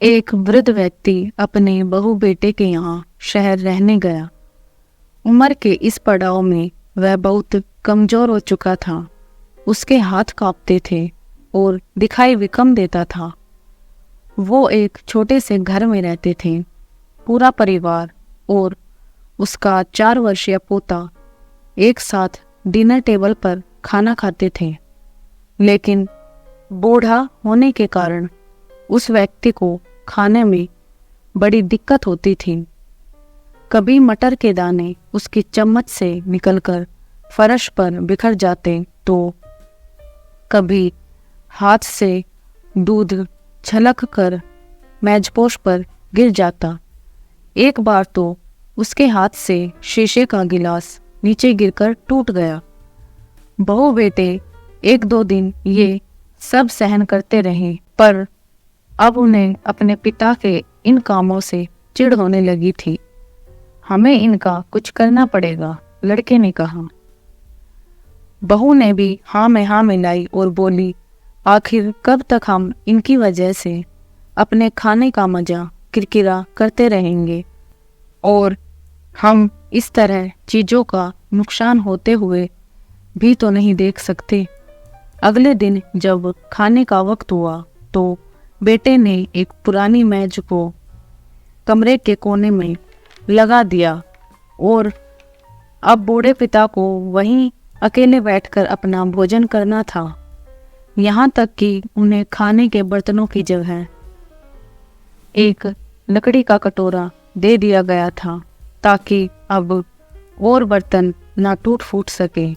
एक वृद्ध व्यक्ति अपने बहू बेटे के यहाँ शहर रहने गया। उम्र के इस पड़ाव में वह बहुत कमजोर हो चुका था। उसके हाथ कांपते थे और दिखाई भी कम देता था। वो एक छोटे से घर में रहते थे। पूरा परिवार और उसका 4 वर्षीय पोता एक साथ डिनर टेबल पर खाना खाते थे। लेकिन बूढ़ा होने के कारण उस व्यक्ति को खाने में बड़ी दिक्कत होती थी। कभी मटर के दाने उसकी चम्मच से निकलकर फर्श पर बिखर जाते तो कभी हाथ से दूध छलक कर मेजपोश पर गिर जाता। एक बार तो उसके हाथ से शीशे का गिलास नीचे गिरकर टूट गया। बहू बेटे 1-2 दिन ये सब सहन करते रहे, पर अब उन्हें अपने पिता के इन कामों से चिढ़ होने लगी थी। हमें इनका कुछ करना पड़ेगा, लड़के ने कहा। बहू ने भी हाँ में हाँ मिलाई और बोली, आखिर कब तक हम इनकी वजह से अपने खाने का मजा किरकिरा करते रहेंगे और हम इस तरह चीजों का नुकसान होते हुए भी तो नहीं देख सकते। अगले दिन जब खाने का वक्त हुआ तो बेटे ने एक पुरानी मेज को कमरे के कोने में लगा दिया और अब बूढ़े पिता को वहीं अकेले बैठकर अपना भोजन करना था। यहाँ तक कि उन्हें खाने के बर्तनों की जगह एक लकड़ी का कटोरा दे दिया गया था ताकि अब और बर्तन ना टूट फूट सके।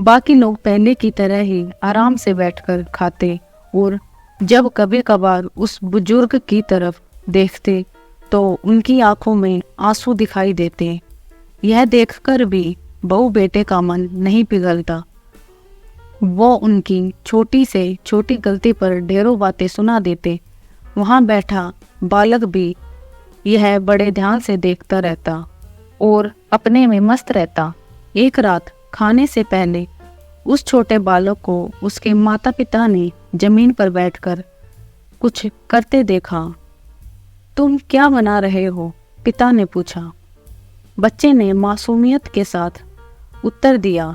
बाकी लोग पहले की तरह ही आराम से बैठकर खाते और जब कभी कभार उस बुजुर्ग की तरफ देखते तो उनकी आंखों में आंसू दिखाई देते। यह देखकर भी बहू बेटे का मन नहीं पिघलता। वो उनकी छोटी से छोटी गलती पर ढेरों बातें सुना देते। वहाँ बैठा बालक भी यह बड़े ध्यान से देखता रहता और अपने में मस्त रहता। एक रात खाने से पहले उस छोटे बालक को उसके माता पिता ने जमीन पर बैठकर कुछ करते देखा। तुम क्या बना रहे हो? पिता ने पूछा। बच्चे ने मासूमियत के साथ उत्तर दिया,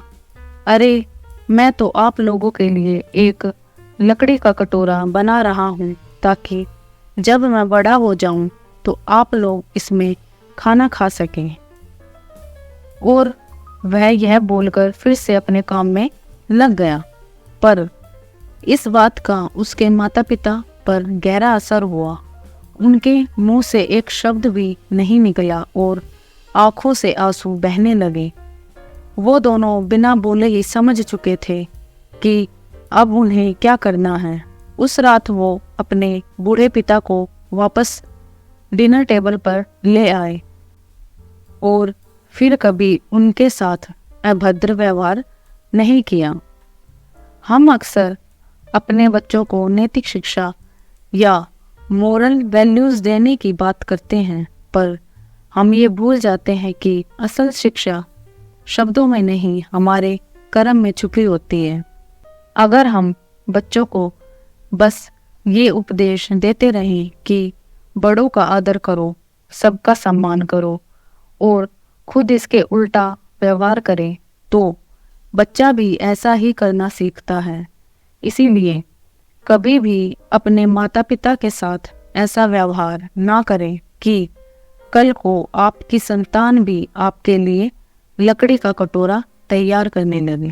अरे मैं तो आप लोगों के लिए एक लकड़ी का कटोरा बना रहा हूँ ताकि जब मैं बड़ा हो जाऊं तो आप लोग इसमें खाना खा सकें। और वह यह बोलकर फिर से अपने काम में लग गया। पर इस बात का उसके माता पिता पर गहरा असर हुआ। उनके मुंह से एक शब्द भी नहीं निकला और आंखों से आंसू बहने लगे। वो दोनों बिना बोले ही समझ चुके थे कि अब उन्हें क्या करना है। उस रात वो अपने बूढ़े पिता को वापस डिनर टेबल पर ले आए और फिर कभी उनके साथ अभद्र व्यवहार नहीं किया। हम अक्सर अपने बच्चों को नैतिक शिक्षा या मोरल वैल्यूज देने की बात करते हैं, पर हम ये भूल जाते हैं कि असल शिक्षा शब्दों में नहीं, हमारे कर्म में छुपी होती है। अगर हम बच्चों को बस ये उपदेश देते रहें कि बड़ों का आदर करो, सबका सम्मान करो और खुद इसके उल्टा व्यवहार करें, तो बच्चा भी ऐसा ही करना सीखता है। इसीलिए कभी भी अपने माता पिता के साथ ऐसा व्यवहार ना करें कि कल को आपकी संतान भी आपके लिए लकड़ी का कटोरा तैयार करने लगे।